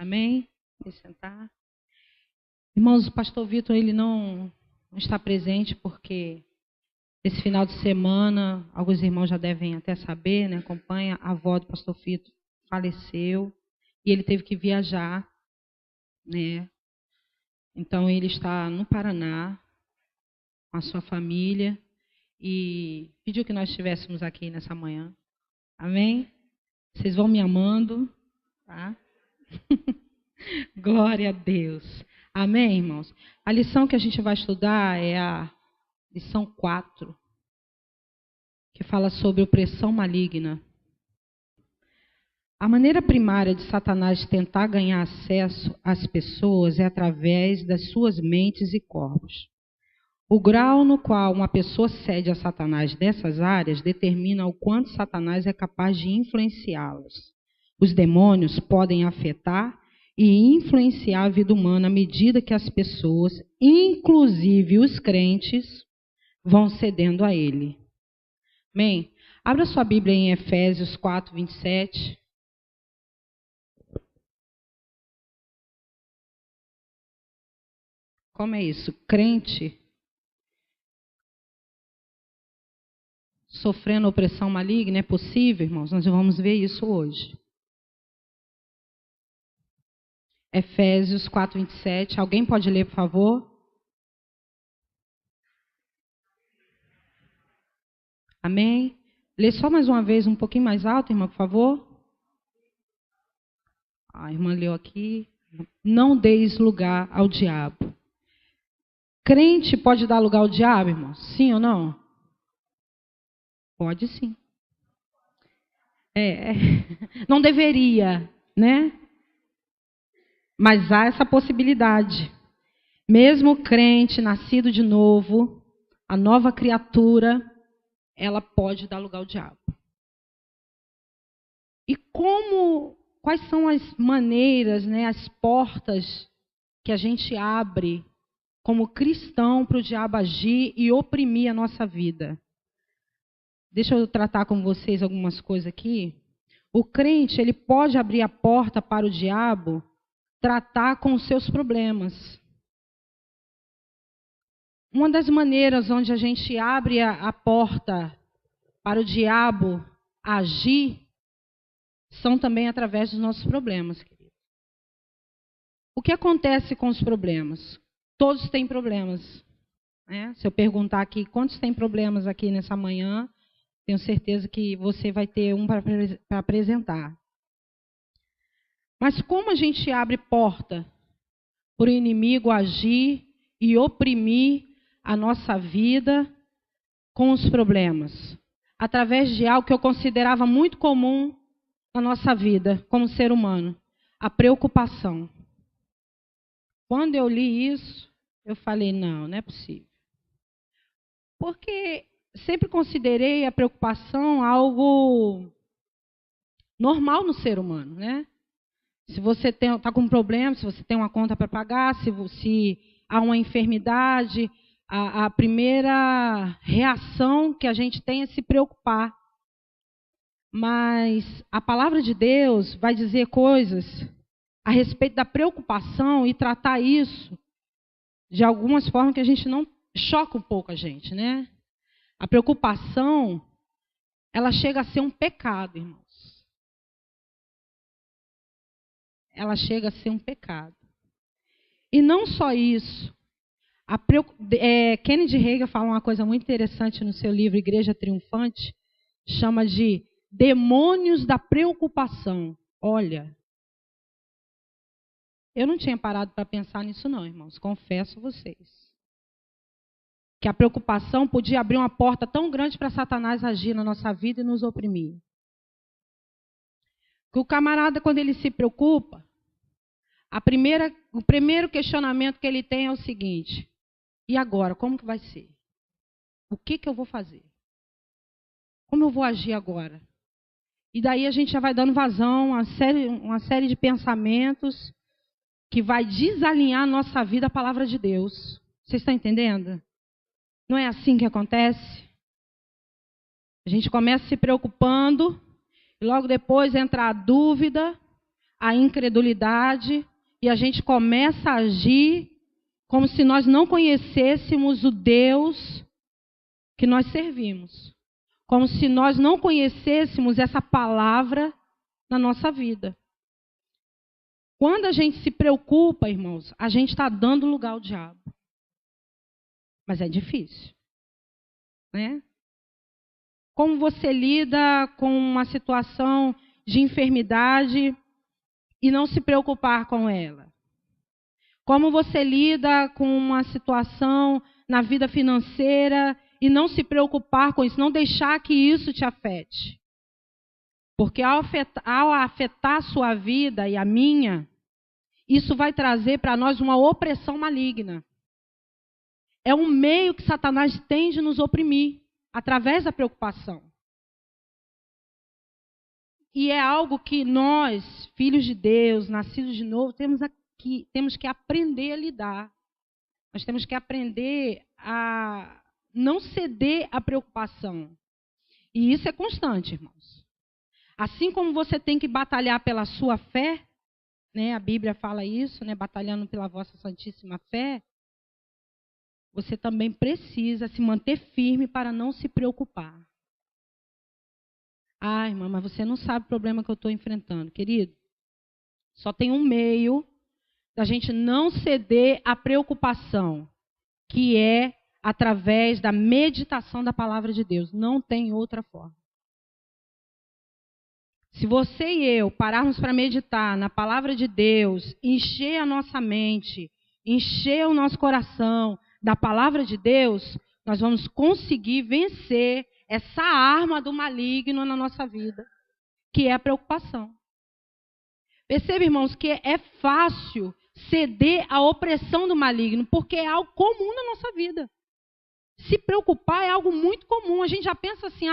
Amém? Vou sentar. Irmãos, o pastor Vitor, ele não está presente porque esse final de semana, alguns irmãos já devem até saber, né? Acompanha, a avó do pastor Vitor faleceu e ele teve que viajar, né? Então ele está no Paraná com a sua família e pediu que nós estivéssemos aqui nessa manhã. Amém? Vocês vão me amando, tá? Glória a Deus. Amém, irmãos? A lição que a gente vai estudar é a lição 4, que fala sobre opressão maligna. A maneira primária de Satanás tentar ganhar acesso às pessoas é através das suas mentes e corpos. O grau no qual uma pessoa cede a Satanás nessas áreas determina o quanto Satanás é capaz de influenciá-las. Os demônios podem afetar e influenciar a vida humana à medida que as pessoas, inclusive os crentes, vão cedendo a ele. Amém? Abra sua Bíblia em Efésios 4, 27. Como é isso? Crente sofrendo opressão maligna? É possível, irmãos? Nós vamos ver isso hoje. Efésios 4, 27. Alguém pode ler, por favor? Amém? Lê só mais uma vez, um pouquinho mais alto, irmã, por favor. A irmã leu aqui. Não deis lugar ao diabo. Crente pode dar lugar ao diabo, irmão? Sim ou não? Pode sim. Não deveria, né? Mas há essa possibilidade. Mesmo crente, nascido de novo, a nova criatura, ela pode dar lugar ao diabo. E quais são as maneiras, né, as portas que a gente abre como cristão para o diabo agir e oprimir a nossa vida? Deixa eu tratar com vocês algumas coisas aqui. O crente, ele pode abrir a porta para o diabo tratar com os seus problemas. Uma das maneiras onde a gente abre a porta para o diabo agir são também através dos nossos problemas, querido. O que acontece com os problemas? Todos têm problemas, né? Se eu perguntar aqui quantos têm problemas aqui nessa manhã, tenho certeza que você vai ter um para apresentar. Mas como a gente abre porta para o inimigo agir e oprimir a nossa vida com os problemas? Através de algo que eu considerava muito comum na nossa vida, como ser humano, a preocupação. Quando eu li isso, eu falei, não é possível. Porque sempre considerei a preocupação algo normal no ser humano, né? Se você está com um problema, se você tem uma conta para pagar, se há uma enfermidade, a primeira reação que a gente tem é se preocupar. Mas a palavra de Deus vai dizer coisas a respeito da preocupação e tratar isso de algumas formas que a gente não choca um pouco a gente, né? A preocupação, ela chega a ser um pecado, irmãos. Ela chega a ser um pecado. E não só isso. Kennedy Reagan fala uma coisa muito interessante no seu livro Igreja Triunfante, chama de demônios da preocupação. Olha, eu não tinha parado para pensar nisso não, irmãos, confesso a vocês. Que a preocupação podia abrir uma porta tão grande para Satanás agir na nossa vida e nos oprimir. Que o camarada, quando ele se preocupa, o primeiro questionamento que ele tem é o seguinte: e agora, como que vai ser? O que eu vou fazer? Como eu vou agir agora? E daí a gente já vai dando vazão a uma série de pensamentos que vai desalinhar a nossa vida à palavra de Deus. Vocês estão entendendo? Não é assim que acontece? A gente começa se preocupando, e logo depois entra a dúvida, a incredulidade e a gente começa a agir como se nós não conhecêssemos o Deus que nós servimos. Como se nós não conhecêssemos essa palavra na nossa vida. Quando a gente se preocupa, irmãos, a gente está dando lugar ao diabo. Mas é difícil, né? Como você lida com uma situação de enfermidade e não se preocupar com ela? Como você lida com uma situação na vida financeira e não se preocupar com isso, não deixar que isso te afete? Porque ao afetar a sua vida e a minha, isso vai trazer para nós uma opressão maligna. É um meio que Satanás tem de nos oprimir, através da preocupação. E é algo que nós, filhos de Deus, nascidos de novo, temos que aprender a lidar. Nós temos que aprender a não ceder à preocupação. E isso é constante, irmãos. Assim como você tem que batalhar pela sua fé, né, a Bíblia fala isso, né, batalhando pela vossa santíssima fé, você também precisa se manter firme para não se preocupar. Ah, irmã, mas você não sabe o problema que eu estou enfrentando. Querido, só tem um meio da gente não ceder à preocupação, que é através da meditação da palavra de Deus. Não tem outra forma. Se você e eu pararmos para meditar na palavra de Deus, encher a nossa mente, encher o nosso coração da palavra de Deus, nós vamos conseguir vencer essa arma do maligno na nossa vida, que é a preocupação. Perceba, irmãos, que é fácil ceder à opressão do maligno, porque é algo comum na nossa vida. Se preocupar é algo muito comum. A gente já pensa assim,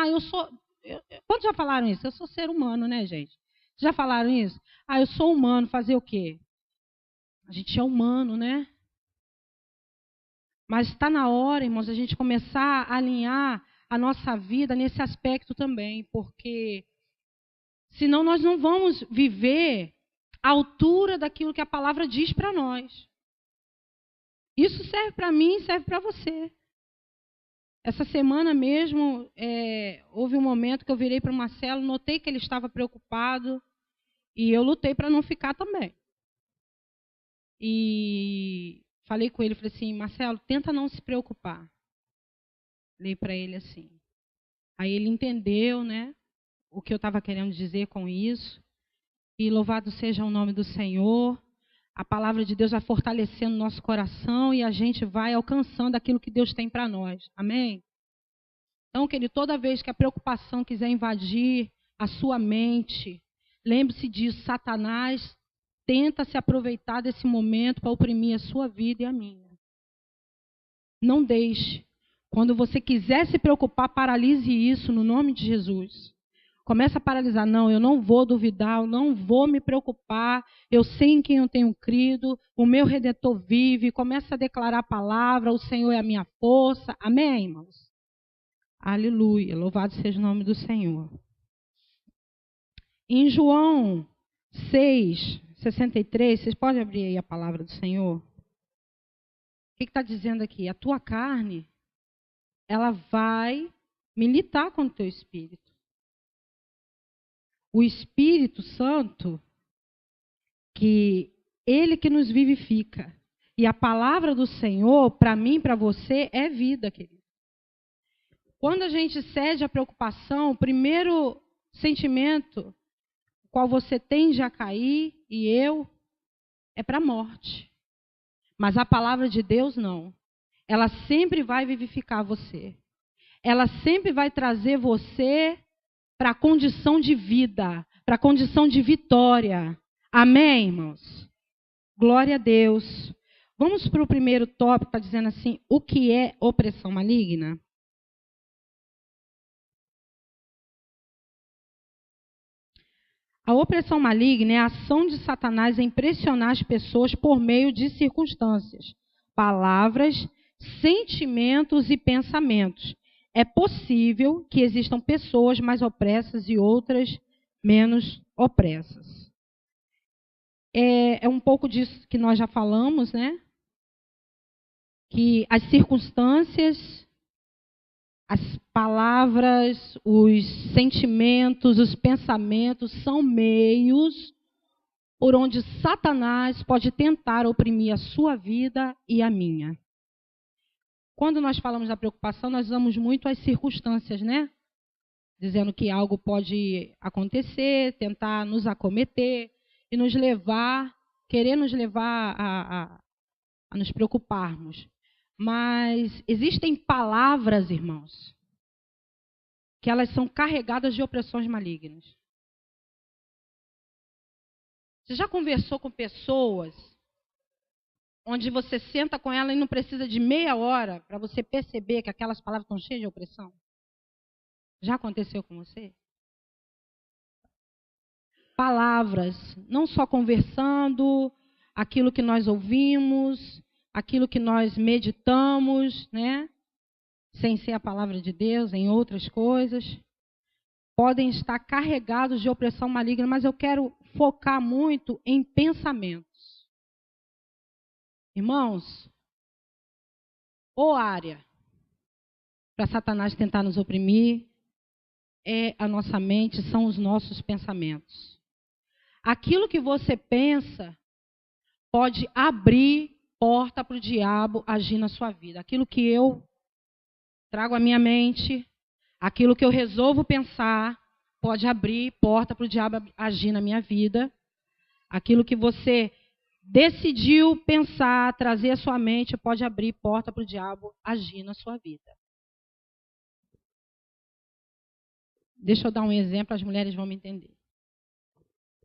quantos já falaram isso? Eu sou ser humano, né, gente? Já falaram isso? Eu sou humano, fazer o quê? A gente é humano, né? Mas está na hora, irmãos, a gente começar a alinhar a nossa vida nesse aspecto também, porque senão nós não vamos viver à altura daquilo que a palavra diz para nós. Isso serve para mim e serve para você. Essa semana mesmo, houve um momento que eu virei para o Marcelo, notei que ele estava preocupado e eu lutei para não ficar também. E falei com ele, falei assim, Marcelo, tenta não se preocupar. Falei para ele assim. Aí ele entendeu, né, o que eu estava querendo dizer com isso. E louvado seja o nome do Senhor. A palavra de Deus vai fortalecendo o nosso coração e a gente vai alcançando aquilo que Deus tem para nós. Amém? Então, querido, toda vez que a preocupação quiser invadir a sua mente, lembre-se disso, Satanás tenta se aproveitar desse momento para oprimir a sua vida e a minha. Não deixe. Quando você quiser se preocupar, paralise isso no nome de Jesus. Começa a paralisar. Não, eu não vou duvidar, eu não vou me preocupar. Eu sei em quem eu tenho crido. O meu Redentor vive. Começa a declarar a palavra. O Senhor é a minha força. Amém, irmãos? Aleluia. Louvado seja o nome do Senhor. Em João 6:63, vocês podem abrir aí a palavra do Senhor? O que está dizendo aqui? A tua carne, ela vai militar com o teu espírito. O Espírito Santo, que ele que nos vivifica. E a palavra do Senhor, para mim e para você, é vida, querido. Quando a gente cede à preocupação, o primeiro sentimento qual você tende a cair, e eu, é para a morte. Mas a palavra de Deus não. Ela sempre vai vivificar você. Ela sempre vai trazer você para a condição de vida, para a condição de vitória. Amém, irmãos? Glória a Deus. Vamos para o primeiro tópico, está dizendo assim, o que é opressão maligna? A opressão maligna é a ação de Satanás em pressionar as pessoas por meio de circunstâncias, palavras, sentimentos e pensamentos. É possível que existam pessoas mais opressas e outras menos opressas. É um pouco disso que nós já falamos, né? Que as circunstâncias, as palavras, os sentimentos, os pensamentos são meios por onde Satanás pode tentar oprimir a sua vida e a minha. Quando nós falamos da preocupação, nós usamos muito as circunstâncias, né? Dizendo que algo pode acontecer, tentar nos acometer e nos levar, querer nos levar a nos preocuparmos. Mas existem palavras, irmãos, que elas são carregadas de opressões malignas. Você já conversou com pessoas onde você senta com ela e não precisa de meia hora para você perceber que aquelas palavras estão cheias de opressão? Já aconteceu com você? Palavras, não só conversando, aquilo que nós ouvimos, aquilo que nós meditamos, né? Sem ser a palavra de Deus, em outras coisas, podem estar carregados de opressão maligna, mas eu quero focar muito em pensamentos. Irmãos, ou área para Satanás tentar nos oprimir é a nossa mente, são os nossos pensamentos. Aquilo que você pensa pode abrir porta para o diabo agir na sua vida. Aquilo que eu trago à minha mente, aquilo que eu resolvo pensar, pode abrir porta para o diabo agir na minha vida. Aquilo que você decidiu pensar, trazer à sua mente, pode abrir porta para o diabo agir na sua vida. Deixa eu dar um exemplo, as mulheres vão me entender.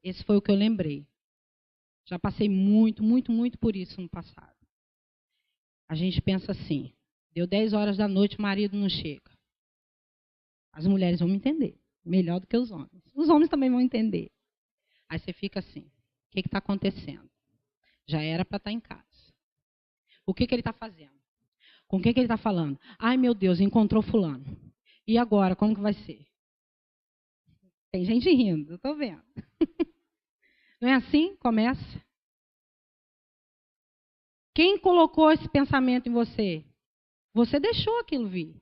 Esse foi o que eu lembrei. Já passei muito por isso no passado. A gente pensa assim, deu 10 horas da noite, o marido não chega. As mulheres vão me entender, melhor do que os homens. Os homens também vão entender. Aí você fica assim, o que está acontecendo? Já era para estar em casa. O que ele está fazendo? Com quem que ele está falando? Ai, meu Deus, encontrou fulano. E agora, como que vai ser? Tem gente rindo, eu estou vendo. Não é assim? Começa. Quem colocou esse pensamento em você? Você deixou aquilo vir.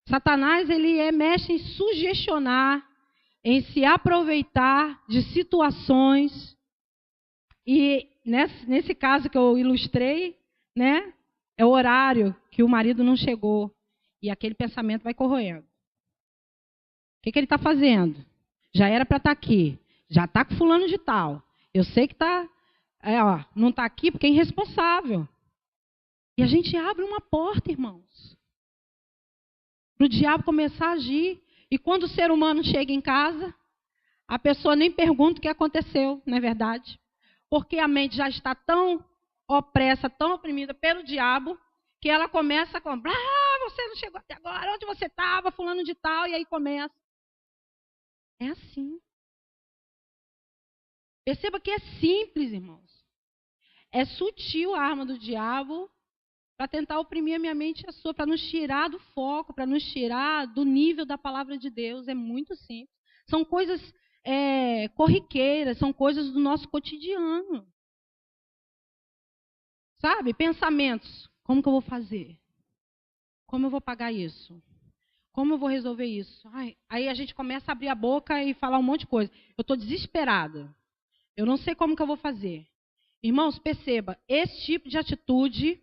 Satanás, ele mexe em sugestionar, em se aproveitar de situações. E nesse caso que eu ilustrei, né, é o horário que o marido não chegou. E aquele pensamento vai corroendo. O que ele está fazendo? Já era para estar aqui. Já está com fulano de tal. Eu sei que não está aqui porque é irresponsável. E a gente abre uma porta, irmãos, para o diabo começar a agir. E quando o ser humano chega em casa, a pessoa nem pergunta o que aconteceu, não é verdade? Porque a mente já está tão opressa, tão oprimida pelo diabo, que ela começa com, você não chegou até agora, onde você estava, fulano de tal, e aí começa. É assim. Perceba que é simples, irmãos. É sutil a arma do diabo para tentar oprimir a minha mente e a sua, para nos tirar do foco, para nos tirar do nível da palavra de Deus. É muito simples. São coisas corriqueiras, são coisas do nosso cotidiano. Sabe? Pensamentos. Como que eu vou fazer? Como eu vou pagar isso? Como eu vou resolver isso? Aí a gente começa a abrir a boca e falar um monte de coisa. Eu estou desesperada. Eu não sei como que eu vou fazer. Irmãos, perceba, esse tipo de atitude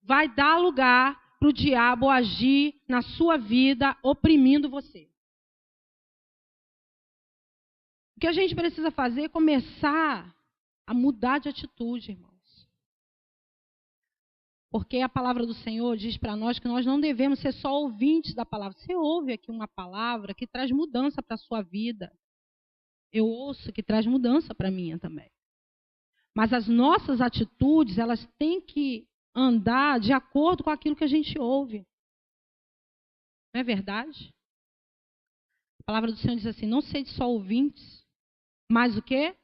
vai dar lugar para o diabo agir na sua vida, oprimindo você. O que a gente precisa fazer é começar a mudar de atitude, irmãos. Porque a palavra do Senhor diz para nós que nós não devemos ser só ouvintes da palavra. Você ouve aqui uma palavra que traz mudança para a sua vida. Eu ouço que traz mudança para a minha também. Mas as nossas atitudes, elas têm que andar de acordo com aquilo que a gente ouve. Não é verdade? A palavra do Senhor diz assim, não sede só ouvintes, mas o quê?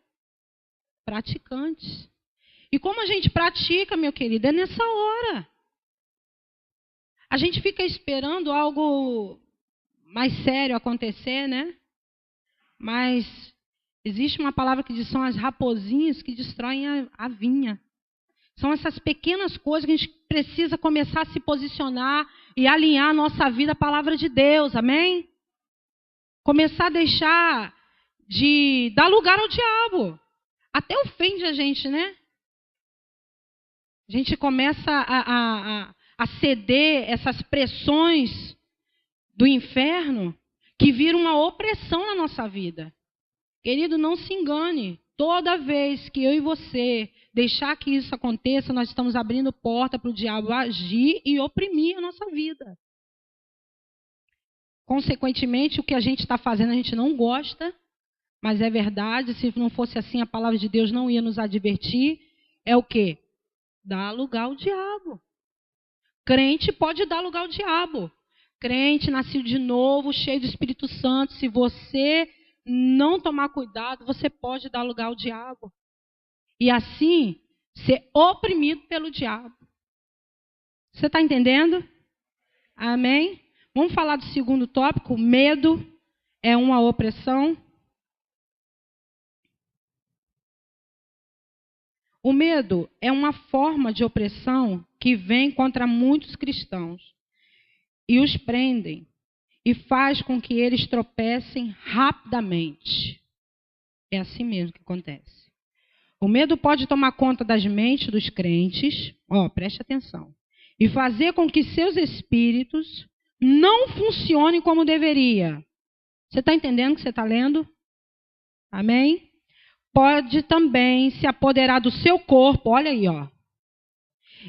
Praticantes. E como a gente pratica, meu querido, é nessa hora. A gente fica esperando algo mais sério acontecer, né? Mas Existe uma palavra que diz, são as raposinhas que destroem a vinha. São essas pequenas coisas que a gente precisa começar a se posicionar e alinhar a nossa vida à palavra de Deus, amém? Começar a deixar de dar lugar ao diabo. Até ofende a gente, né? A gente começa a ceder essas pressões do inferno que viram uma opressão na nossa vida. Querido, não se engane. Toda vez que eu e você deixar que isso aconteça, nós estamos abrindo porta para o diabo agir e oprimir a nossa vida. Consequentemente, o que a gente está fazendo a gente não gosta, mas é verdade. Se não fosse assim, a palavra de Deus não ia nos advertir. É o quê? Dar lugar ao diabo. Crente pode dar lugar ao diabo. Crente, nascido de novo, cheio do Espírito Santo, se você não tomar cuidado, você pode dar lugar ao diabo. E assim, ser oprimido pelo diabo. Você está entendendo? Amém? Vamos falar do segundo tópico. Medo é uma opressão. O medo é uma forma de opressão que vem contra muitos cristãos e os prendem e faz com que eles tropecem rapidamente. É assim mesmo que acontece. O medo pode tomar conta das mentes dos crentes, preste atenção, e fazer com que seus espíritos não funcionem como deveria. Você está entendendo o que você está lendo? Amém? Pode também se apoderar do seu corpo, olha aí,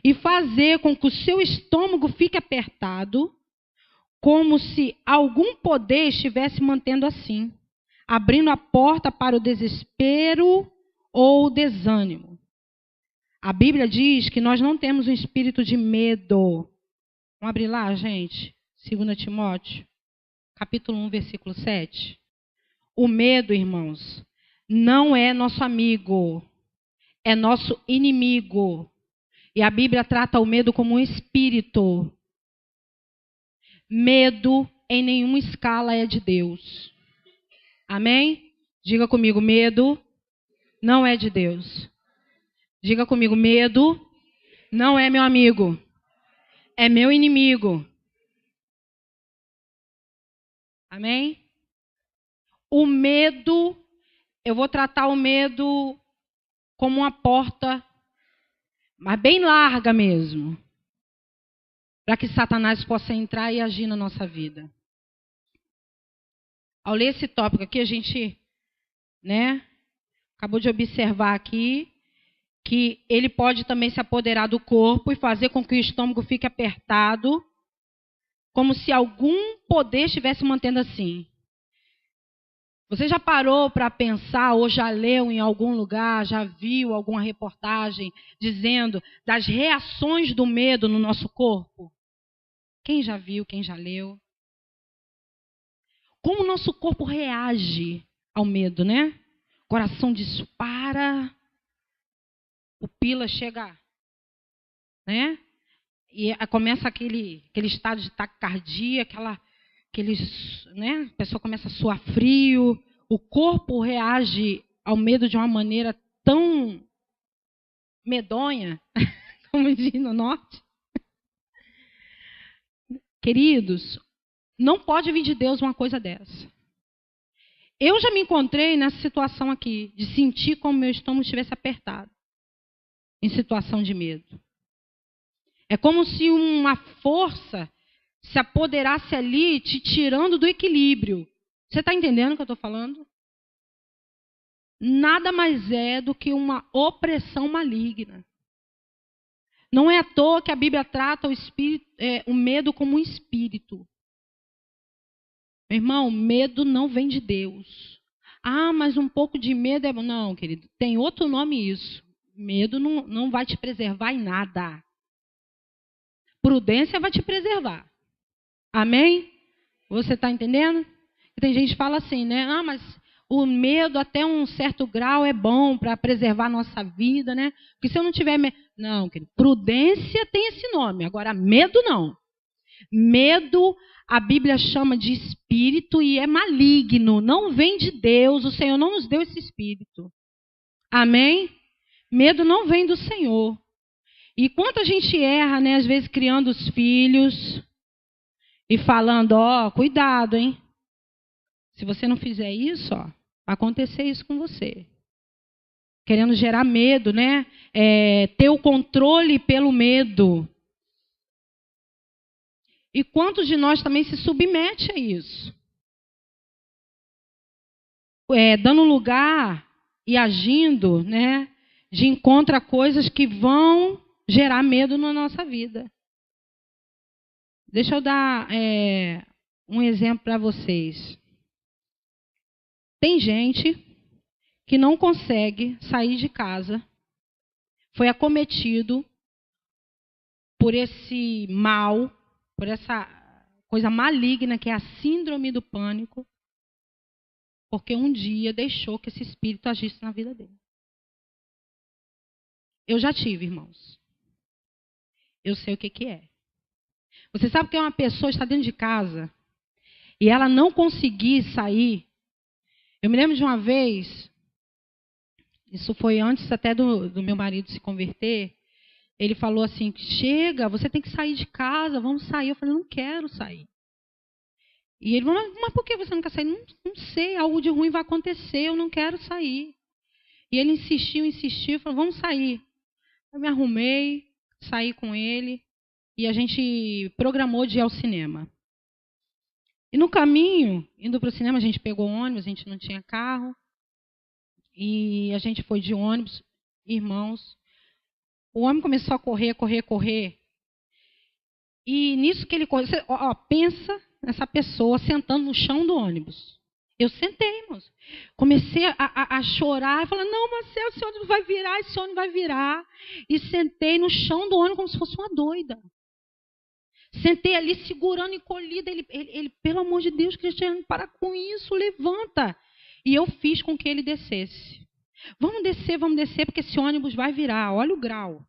e fazer com que o seu estômago fique apertado, como se algum poder estivesse mantendo assim, abrindo a porta para o desespero ou o desânimo. A Bíblia diz que nós não temos um espírito de medo. Vamos abrir lá, gente? 2 Timóteo, capítulo 1, versículo 7. O medo, irmãos, não é nosso amigo, é nosso inimigo. E a Bíblia trata o medo como um espírito. Medo em nenhuma escala é de Deus. Amém? Diga comigo, medo não é de Deus. Diga comigo, medo não é meu amigo, é meu inimigo. Amém? O medo, eu vou tratar o medo como uma porta, mas bem larga mesmo, para que Satanás possa entrar e agir na nossa vida. Ao ler esse tópico aqui, a gente, acabou de observar aqui que ele pode também se apoderar do corpo e fazer com que o estômago fique apertado, como se algum poder estivesse mantendo assim. Você já parou para pensar ou já leu em algum lugar, já viu alguma reportagem dizendo das reações do medo no nosso corpo? Quem já viu, quem já leu? Como o nosso corpo reage ao medo, né? O coração dispara, pupila chega, e começa aquele estado de taquicardia, a pessoa começa a suar frio. O corpo reage ao medo de uma maneira tão medonha, como diz no norte. Queridos, não pode vir de Deus uma coisa dessa. Eu já me encontrei nessa situação aqui, de sentir como meu estômago estivesse apertado, em situação de medo. É como se uma força se apoderasse ali, te tirando do equilíbrio. Você está entendendo o que eu estou falando? Nada mais é do que uma opressão maligna. Não é à toa que a Bíblia trata o medo como um espírito. Meu irmão, medo não vem de Deus. Ah, mas um pouco de medo é bom. Não, querido, tem outro nome isso. Medo não vai te preservar em nada. Prudência vai te preservar. Amém? Você está entendendo? Tem gente que fala assim, né? Ah, mas o medo até um certo grau é bom para preservar a nossa vida, né? Porque se eu não tiver medo... Não, querido, prudência tem esse nome. Agora, medo não. Medo a Bíblia chama de espírito e é maligno. Não vem de Deus. O Senhor não nos deu esse espírito. Amém? Medo não vem do Senhor. E quanto a gente erra, né? Às vezes criando os filhos e falando, ó, cuidado, hein? Se você não fizer isso, ó, vai acontecer isso com você. Querendo gerar medo, né? Ter o controle pelo medo. E quantos de nós também se submete a isso? Dando lugar e agindo, né? De encontro a coisas que vão gerar medo na nossa vida. Deixa eu dar um exemplo para vocês. Tem gente que não consegue sair de casa, foi acometido por esse mal, por essa coisa maligna que é a síndrome do pânico, porque um dia deixou que esse espírito agisse na vida dele. Eu já tive, irmãos. Eu sei o que é. Você sabe que uma pessoa está dentro de casa e ela não conseguir sair. Eu me lembro de uma vez, isso foi antes até do meu marido se converter, ele falou assim, chega, você tem que sair de casa, vamos sair. Eu falei, não quero sair. E ele falou, mas por que você não quer sair? Não sei, algo de ruim vai acontecer, eu não quero sair. E ele insistiu, falou, vamos sair. Eu me arrumei, saí com ele e a gente programou de ir ao cinema. E no caminho, indo para o cinema, a gente pegou ônibus, a gente não tinha carro. E a gente foi de ônibus, irmãos. O homem começou a correr. E nisso que ele correu, pensa nessa pessoa sentando no chão do ônibus. Eu sentei, irmãos. Comecei a chorar, e falar, não, Marcelo, esse ônibus vai virar. E sentei no chão do ônibus como se fosse uma doida. Sentei ali segurando, encolhida. Ele, pelo amor de Deus, Cristiano, para com isso, levanta. E eu fiz com que ele descesse. Vamos descer, porque esse ônibus vai virar. Olha o grau.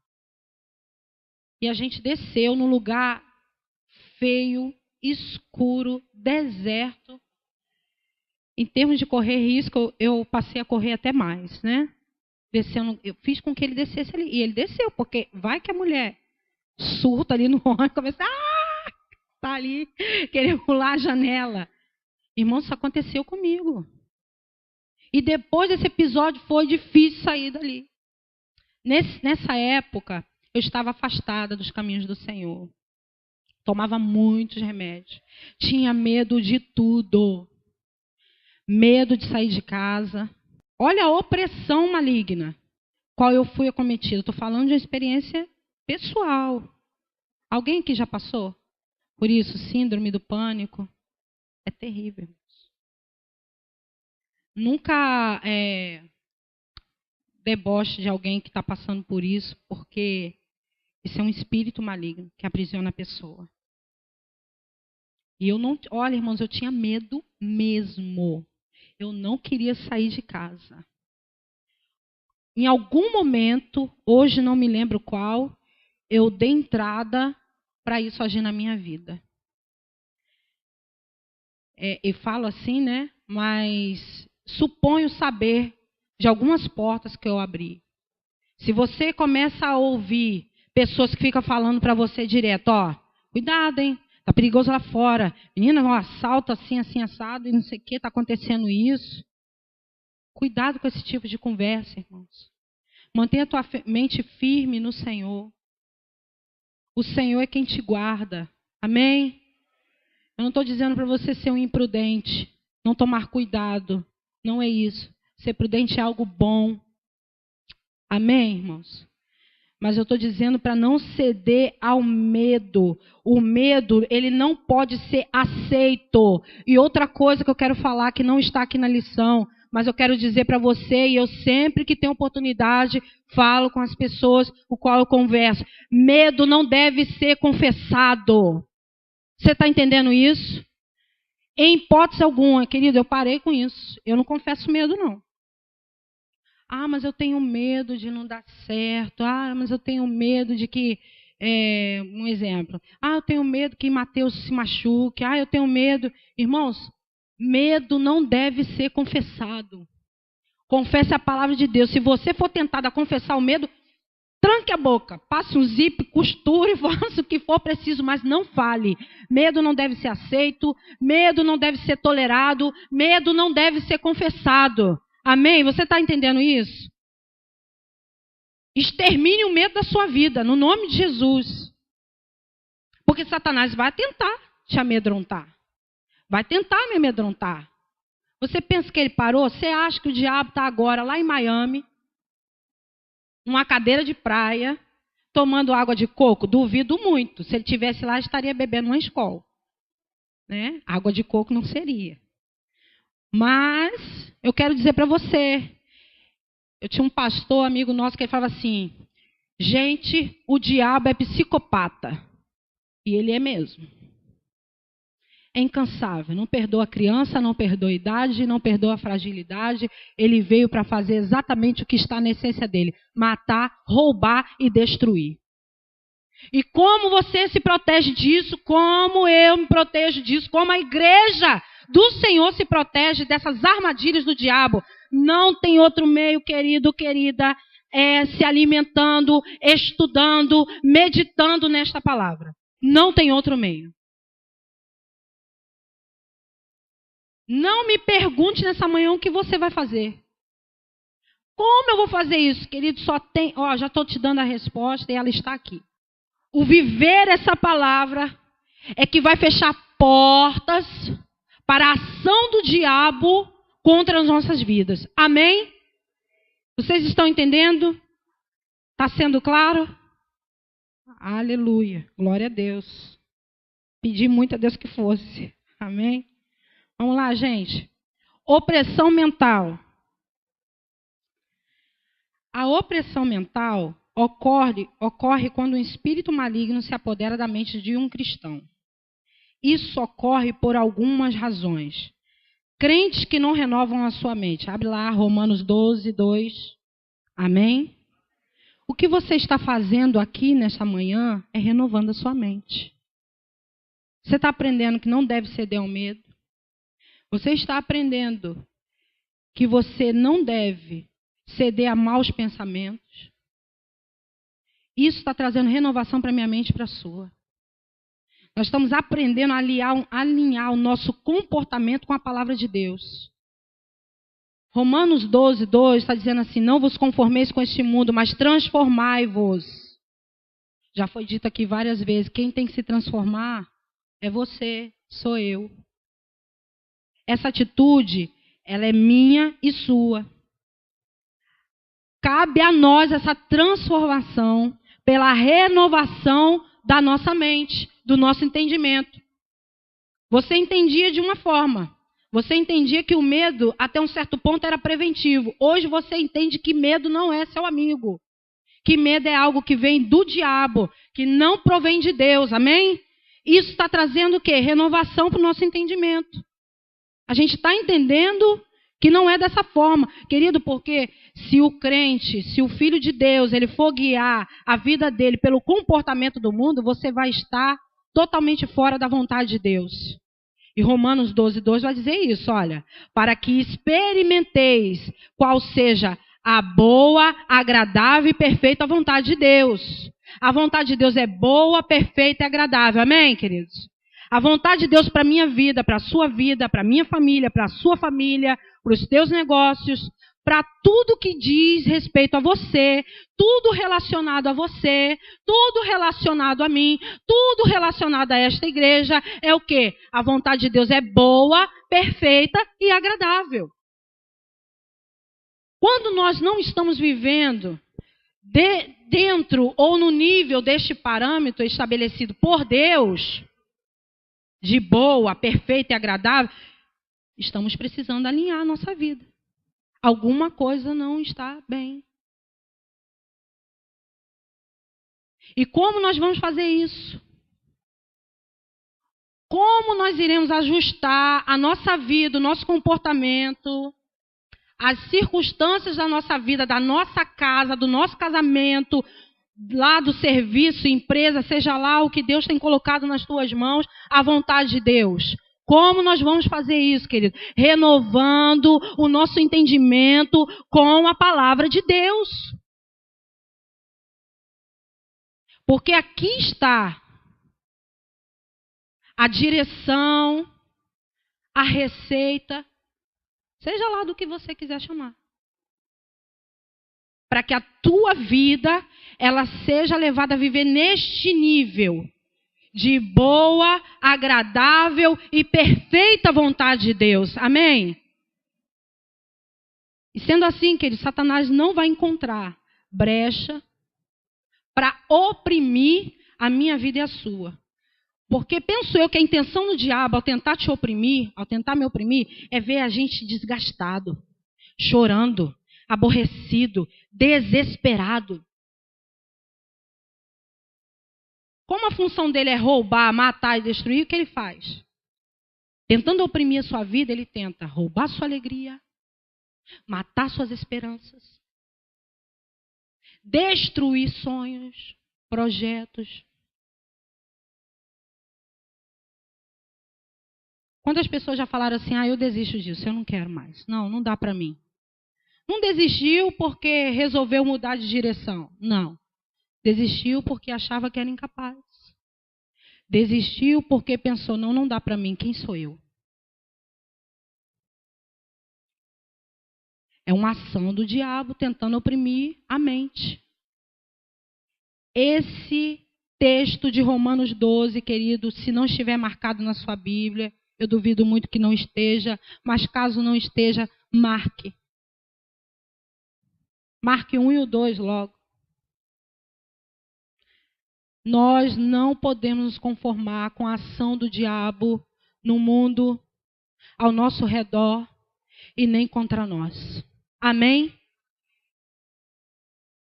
E a gente desceu num lugar feio, escuro, deserto. Em termos de correr risco, eu passei a correr até mais, né? Descendo, eu fiz com que ele descesse ali. E ele desceu, porque vai que a mulher surta ali no ônibus, começa, tá ali, querendo pular a janela. Irmão, isso aconteceu comigo. E depois desse episódio foi difícil sair dali. Nessa época, eu estava afastada dos caminhos do Senhor. Tomava muitos remédios. Tinha medo de tudo. Medo de sair de casa. Olha a opressão maligna qual eu fui acometida. Estou falando de uma experiência pessoal. Alguém aqui já passou por isso? Síndrome do pânico? É terrível. Nunca deboche de alguém que está passando por isso, porque isso é um espírito maligno que aprisiona a pessoa. E eu não... Olha, irmãos, eu tinha medo mesmo. Eu não queria sair de casa. Em algum momento, hoje não me lembro qual, eu dei entrada para isso agir na minha vida. E falo assim, né? Mas suponho saber de algumas portas que eu abri. Se você começa a ouvir pessoas que ficam falando para você direto, ó, cuidado, hein? Tá perigoso lá fora. Menina, um assalto assim, assado, e não sei o que, tá acontecendo isso. Cuidado com esse tipo de conversa, irmãos. Mantenha a tua mente firme no Senhor. O Senhor é quem te guarda. Amém? Eu não estou dizendo para você ser um imprudente, não tomar cuidado. Não é isso. Ser prudente é algo bom. Amém, irmãos? Mas eu estou dizendo para não ceder ao medo. O medo, ele não pode ser aceito. E outra coisa que eu quero falar, que não está aqui na lição, mas eu quero dizer para você, e eu sempre que tenho oportunidade, falo com as pessoas com as quais eu converso. Medo não deve ser confessado. Você está entendendo isso? Em hipótese alguma, querido, eu parei com isso. Eu não confesso medo, não. Ah, mas eu tenho medo de não dar certo. Ah, mas eu tenho medo de que um exemplo. Eu tenho medo que Mateus se machuque. Eu tenho medo. Irmãos, medo não deve ser confessado. Confesse a palavra de Deus. Se você for tentado a confessar o medo, tranque a boca, passe um zip, costure, faça o que for preciso, mas não fale. Medo não deve ser aceito, medo não deve ser tolerado, medo não deve ser confessado. Amém? Você está entendendo isso? Extermine o medo da sua vida, no nome de Jesus. Porque Satanás vai tentar te amedrontar. Vai tentar me amedrontar. Você pensa que ele parou? Você acha que o diabo está agora lá em Miami, numa cadeira de praia, tomando água de coco? Duvido muito. Se ele estivesse lá, estaria bebendo uma escola. Né? Água de coco não seria. Mas eu quero dizer para você, eu tinha um pastor, amigo nosso, que ele falava assim: gente, o diabo é psicopata. E ele é mesmo. É incansável, não perdoa a criança, não perdoa a idade, não perdoa a fragilidade. Ele veio para fazer exatamente o que está na essência dele: matar, roubar e destruir. E como você se protege disso, como eu me protejo disso, como a igreja do Senhor se protege dessas armadilhas do diabo? Não tem outro meio, querido, querida, se alimentando, estudando, meditando nesta palavra. Não tem outro meio. Não me pergunte nessa manhã o que você vai fazer. Como eu vou fazer isso, querido? Só tem, já estou te dando a resposta e ela está aqui. O viver essa palavra é que vai fechar portas para a ação do diabo contra as nossas vidas. Amém? Vocês estão entendendo? Está sendo claro? Aleluia. Glória a Deus. Pedi muito a Deus que fosse. Amém? Vamos lá, gente. Opressão mental. A opressão mental ocorre quando um espírito maligno se apodera da mente de um cristão. Isso ocorre por algumas razões. Crentes que não renovam a sua mente. Abre lá, Romanos 12, 2. Amém? O que você está fazendo aqui nesta manhã é renovando a sua mente. Você está aprendendo que não deve ceder ao medo. Você está aprendendo que você não deve ceder a maus pensamentos. Isso está trazendo renovação para a minha mente e para a sua. Nós estamos aprendendo a alinhar o nosso comportamento com a palavra de Deus. Romanos 12, 2 está dizendo assim: não vos conformeis com este mundo, mas transformai-vos. Já foi dito aqui várias vezes, quem tem que se transformar é você, sou eu. Essa atitude, ela é minha e sua. Cabe a nós essa transformação pela renovação da nossa mente, do nosso entendimento. Você entendia de uma forma. Você entendia que o medo, até um certo ponto, era preventivo. Hoje você entende que medo não é seu amigo. Que medo é algo que vem do diabo, que não provém de Deus. Amém? Isso está trazendo o quê? Renovação para o nosso entendimento. A gente está entendendo que não é dessa forma. Querido, porque se o crente, se o filho de Deus, ele for guiar a vida dele pelo comportamento do mundo, você vai estar totalmente fora da vontade de Deus. E Romanos 12, 2 vai dizer isso, olha: para que experimenteis qual seja a boa, agradável e perfeita vontade de Deus. A vontade de Deus é boa, perfeita e agradável. Amém, queridos? A vontade de Deus para a minha vida, para a sua vida, para a minha família, para a sua família, para os teus negócios, para tudo que diz respeito a você, tudo relacionado a você, tudo relacionado a mim, tudo relacionado a esta igreja, é o quê? A vontade de Deus é boa, perfeita e agradável. Quando nós não estamos vivendo dentro ou no nível deste parâmetro estabelecido por Deus, de boa, perfeita e agradável, estamos precisando alinhar a nossa vida. Alguma coisa não está bem. E como nós vamos fazer isso? Como nós iremos ajustar a nossa vida, o nosso comportamento, as circunstâncias da nossa vida, da nossa casa, do nosso casamento, lá do serviço, empresa, seja lá o que Deus tem colocado nas tuas mãos, a vontade de Deus. Como nós vamos fazer isso, querido? Renovando o nosso entendimento com a palavra de Deus. Porque aqui está a direção, a receita, seja lá do que você quiser chamar. Para que a tua vida, ela seja levada a viver neste nível de boa, agradável e perfeita vontade de Deus. Amém? E sendo assim, querido, Satanás não vai encontrar brecha para oprimir a minha vida e a sua. Porque penso eu que a intenção do diabo ao tentar te oprimir, ao tentar me oprimir, é ver a gente desgastado, chorando, aborrecido, desesperado. Como a função dele é roubar, matar e destruir, o que ele faz? Tentando oprimir a sua vida, ele tenta roubar sua alegria, matar suas esperanças, destruir sonhos, projetos. Quantas pessoas já falaram assim, eu desisto disso, eu não quero mais. Não dá para mim. Não desistiu porque resolveu mudar de direção. Não. Desistiu porque achava que era incapaz. Desistiu porque pensou, não dá para mim, quem sou eu? É uma ação do diabo tentando oprimir a mente. Esse texto de Romanos 12, querido, se não estiver marcado na sua Bíblia, eu duvido muito que não esteja, mas caso não esteja, marque. Marque 1 e o 2 logo. Nós não podemos nos conformar com a ação do diabo no mundo, ao nosso redor e nem contra nós. Amém?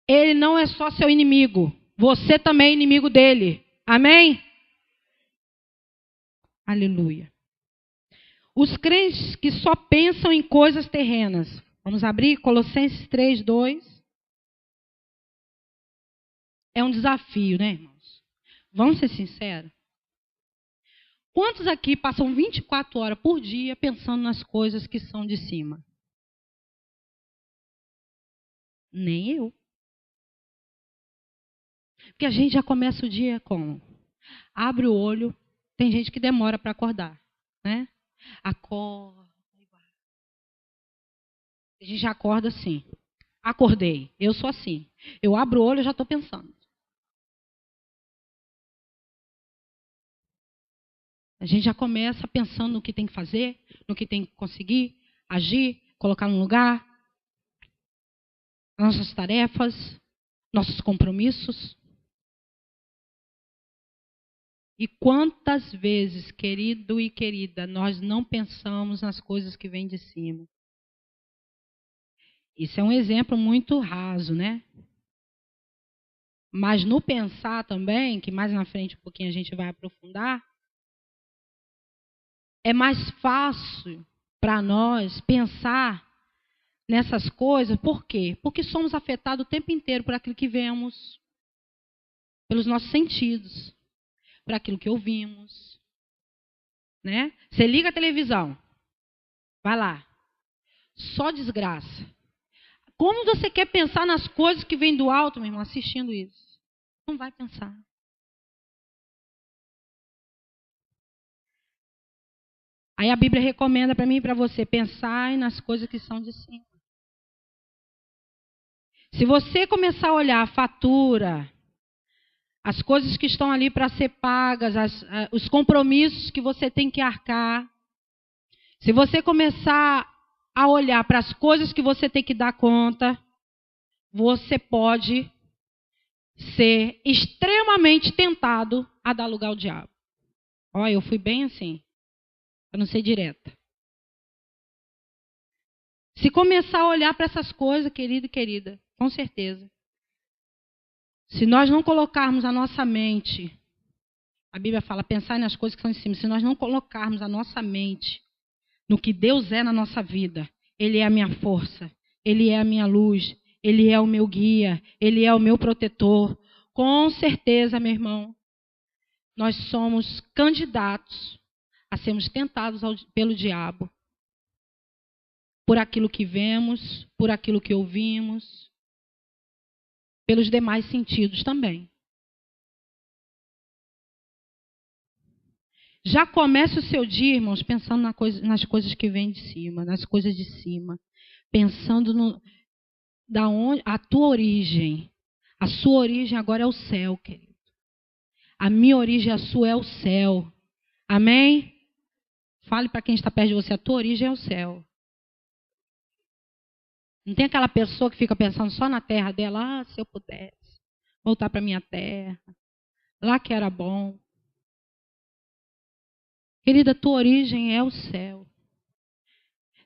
Ele não é só seu inimigo, você também é inimigo dele. Amém? Aleluia. Os crentes que só pensam em coisas terrenas. Vamos abrir Colossenses 3, 2. É um desafio, né, irmãos? Vamos ser sinceros? Quantos aqui passam 24 horas por dia pensando nas coisas que são de cima? Nem eu. Porque a gente já começa o dia como? Abre o olho, tem gente que demora para acordar, né? Acorda. A gente já acorda assim. Acordei. Eu sou assim. Eu abro o olho e já estou pensando. A gente já começa pensando no que tem que fazer, no que tem que conseguir, agir, colocar no lugar, nossas tarefas, nossos compromissos. E quantas vezes, querido e querida, nós não pensamos nas coisas que vêm de cima? Isso é um exemplo muito raso, né? Mas no pensar também, que mais na frente um pouquinho a gente vai aprofundar, é mais fácil para nós pensar nessas coisas. Por quê? Porque somos afetados o tempo inteiro por aquilo que vemos, pelos nossos sentidos, por aquilo que ouvimos. Né? Você liga a televisão, vai lá, só desgraça. Como você quer pensar nas coisas que vêm do alto, meu irmão, assistindo isso? Não vai pensar. Aí a Bíblia recomenda para mim e para você pensar nas coisas que são de cima. Se você começar a olhar a fatura, as coisas que estão ali para ser pagas, os compromissos que você tem que arcar, se você começar a olhar para as coisas que você tem que dar conta, você pode ser extremamente tentado a dar lugar ao diabo. Olha, eu fui bem assim, para não ser direta. Se começar a olhar para essas coisas, querido e querida, com certeza. Se nós não colocarmos a nossa mente, a Bíblia fala, pensar nas coisas que estão em cima. Se nós não colocarmos a nossa mente no que Deus é na nossa vida, Ele é a minha força, Ele é a minha luz, Ele é o meu guia, Ele é o meu protetor. com certeza, meu irmão, nós somos candidatos a sermos tentados pelo diabo. Por aquilo que vemos, por aquilo que ouvimos, pelos demais sentidos também. Já comece o seu dia, irmãos, pensando nas coisas que vêm de cima, nas coisas de cima. Pensando da onde a tua origem. A sua origem agora é o céu, querido. A minha origem, a sua é o céu. Amém? Fale para quem está perto de você, a tua origem é o céu. Não tem aquela pessoa que fica pensando só na terra dela, se eu pudesse voltar para minha terra, lá que era bom. Querida, tua origem é o céu.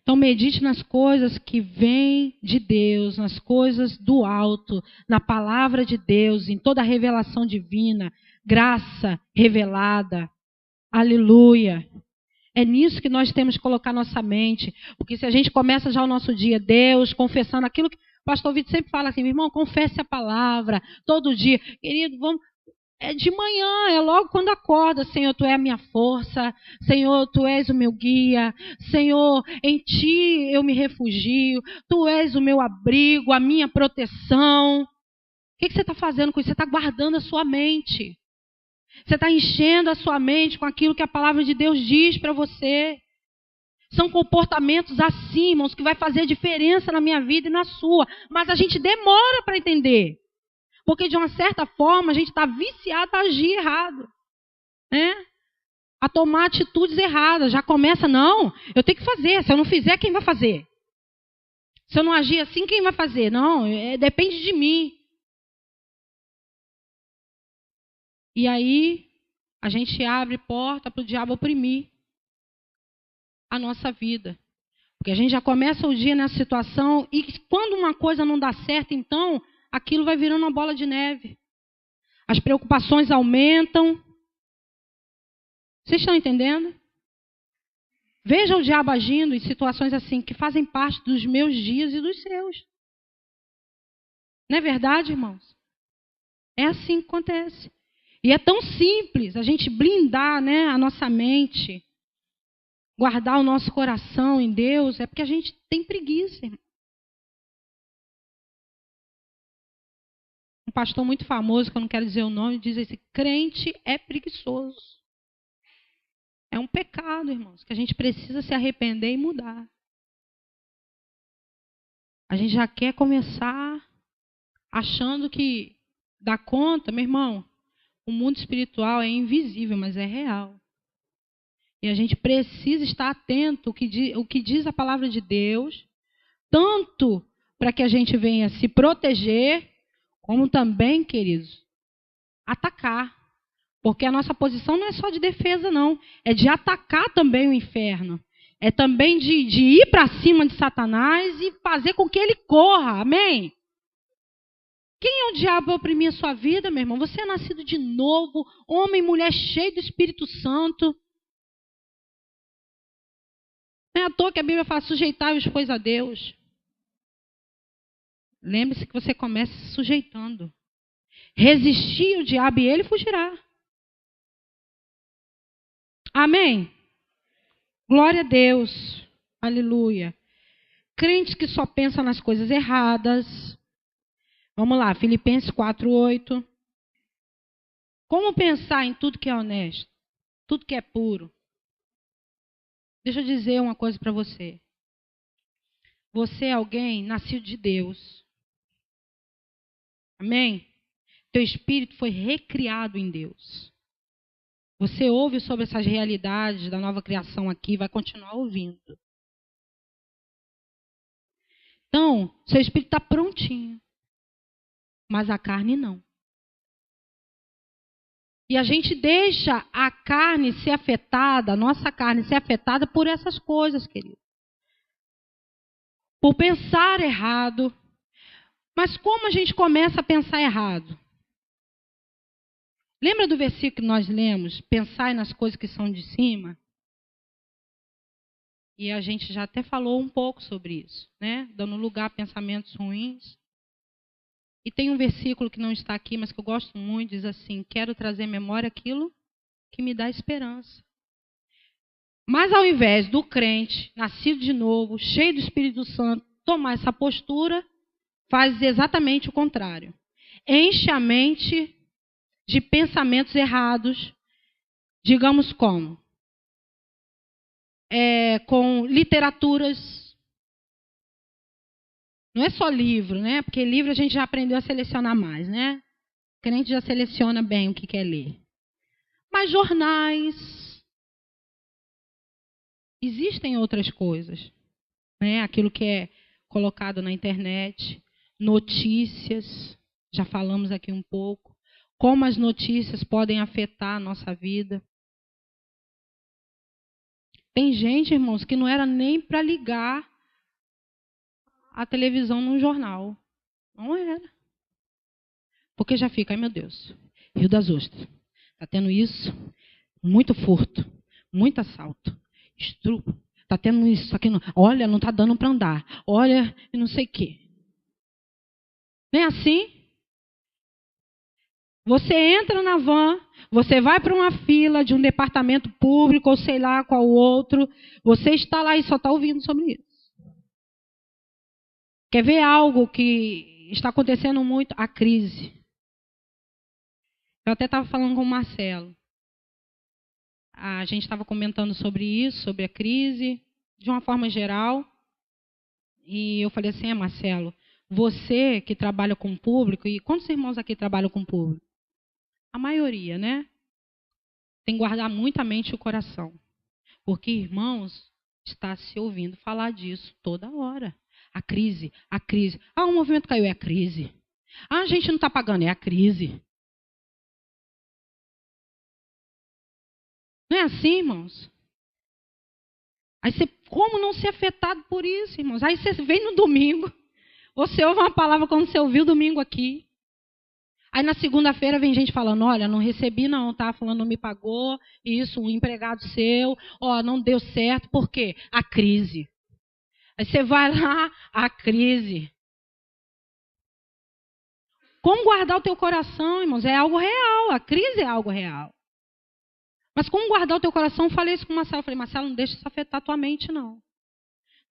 Então medite nas coisas que vêm de Deus, nas coisas do alto, na palavra de Deus, em toda a revelação divina, graça revelada. Aleluia. É nisso que nós temos que colocar nossa mente. Porque se a gente começa já o nosso dia, Deus, confessando aquilo que o pastor Vitor sempre fala assim, meu irmão, confesse a palavra todo dia. Querido, vamos... É de manhã, é logo quando acorda. Senhor, Tu é a minha força. Senhor, Tu és o meu guia. Senhor, em Ti eu me refugio. Tu és o meu abrigo, a minha proteção. O que você está fazendo com isso? Você está guardando a sua mente. Você está enchendo a sua mente com aquilo que a palavra de Deus diz para você. São comportamentos assim, irmãos, que vai fazer diferença na minha vida e na sua. Mas a gente demora para entender. Porque, de uma certa forma, a gente está viciado a agir errado. Né? A tomar atitudes erradas. Já começa, não, eu tenho que fazer. Se eu não fizer, quem vai fazer? Se eu não agir assim, quem vai fazer? Não, depende de mim. E aí, a gente abre porta para o diabo oprimir a nossa vida. Porque a gente já começa o dia nessa situação e quando uma coisa não dá certo, então, aquilo vai virando uma bola de neve. As preocupações aumentam. Vocês estão entendendo? Veja o diabo agindo em situações assim, que fazem parte dos meus dias e dos seus. Não é verdade, irmãos? É assim que acontece. E é tão simples a gente blindar, né, a nossa mente, guardar o nosso coração em Deus, é porque a gente tem preguiça, irmão. Um pastor muito famoso, que eu não quero dizer o nome, diz assim, crente é preguiçoso. É um pecado, irmãos, que a gente precisa se arrepender e mudar. A gente já quer começar achando que dá conta, meu irmão, o mundo espiritual é invisível, mas é real. E a gente precisa estar atento ao que diz a palavra de Deus, tanto para que a gente venha se proteger, como também, queridos, atacar. Porque a nossa posição não é só de defesa, não. É de atacar também o inferno. É também de ir para cima de Satanás e fazer com que ele corra. Amém? Quem é o diabo para oprimir a sua vida, meu irmão? Você é nascido de novo, homem e mulher cheio do Espírito Santo. Não é à toa que a Bíblia fala, sujeitai-vos, pois, a Deus. Lembre-se que você começa se sujeitando. Resistir o diabo e ele fugirá. Amém? Glória a Deus. Aleluia. Crentes que só pensam nas coisas erradas. Vamos lá, Filipenses 4:8. Como pensar em tudo que é honesto? Tudo que é puro? Deixa eu dizer uma coisa para você. Você é alguém nascido de Deus. Amém? Teu espírito foi recriado em Deus. Você ouve sobre essas realidades da nova criação aqui, vai continuar ouvindo. Então, seu espírito está prontinho. Mas a carne não. E a gente deixa a carne ser afetada, a nossa carne ser afetada por essas coisas, querido. Por pensar errado. Mas como a gente começa a pensar errado? Lembra do versículo que nós lemos? Pensai nas coisas que são de cima? E a gente já até falou um pouco sobre isso, né? Dando lugar a pensamentos ruins. E tem um versículo que não está aqui, mas que eu gosto muito, diz assim: quero trazer à memória aquilo que me dá esperança. Mas ao invés do crente, nascido de novo, cheio do Espírito Santo, tomar essa postura, faz exatamente o contrário. Enche a mente de pensamentos errados, digamos como? Com literaturas. Não é só livro, né? Porque livro a gente já aprendeu a selecionar mais, né? O crente já seleciona bem o que quer ler. Mas jornais. Existem outras coisas, né? Aquilo que é colocado na internet, notícias, já falamos aqui um pouco, como as notícias podem afetar a nossa vida. Tem gente, irmãos, que não era nem para ligar a televisão num jornal. Não era. Porque já fica, ai meu Deus, Rio das Ostras, está tendo isso, muito furto, muito assalto, estupro, está tendo isso aqui, olha, não está dando para andar, olha, e não sei o quê. Não é assim? Você entra na van, você vai para uma fila de um departamento público, ou sei lá qual outro, você está lá e só está ouvindo sobre isso. Quer ver algo que está acontecendo muito? A crise. Eu até estava falando com o Marcelo. A gente estava comentando sobre isso, sobre a crise, de uma forma geral. E eu falei assim, Marcelo, você que trabalha com o público, e quantos irmãos aqui trabalham com o público? A maioria, né? Tem que guardar muito a mente e o coração. Porque, irmãos, está se ouvindo falar disso toda hora. A crise, a crise. Ah, o movimento caiu, é a crise. Ah, a gente não está pagando, é a crise. Não é assim, irmãos? Aí você, como não ser afetado por isso, irmãos? Aí você vem no domingo, você ouve uma palavra como você ouviu domingo aqui. Aí na segunda-feira vem gente falando, olha, não recebi não, tá? Falando não me pagou, isso, um empregado seu, ó, não deu certo. Por quê? A crise. Aí você vai lá, a crise. Como guardar o teu coração, irmãos? É algo real, a crise é algo real. Mas como guardar o teu coração? Eu falei isso com o Marcelo. Eu falei, Marcelo, não deixa isso afetar a tua mente, não.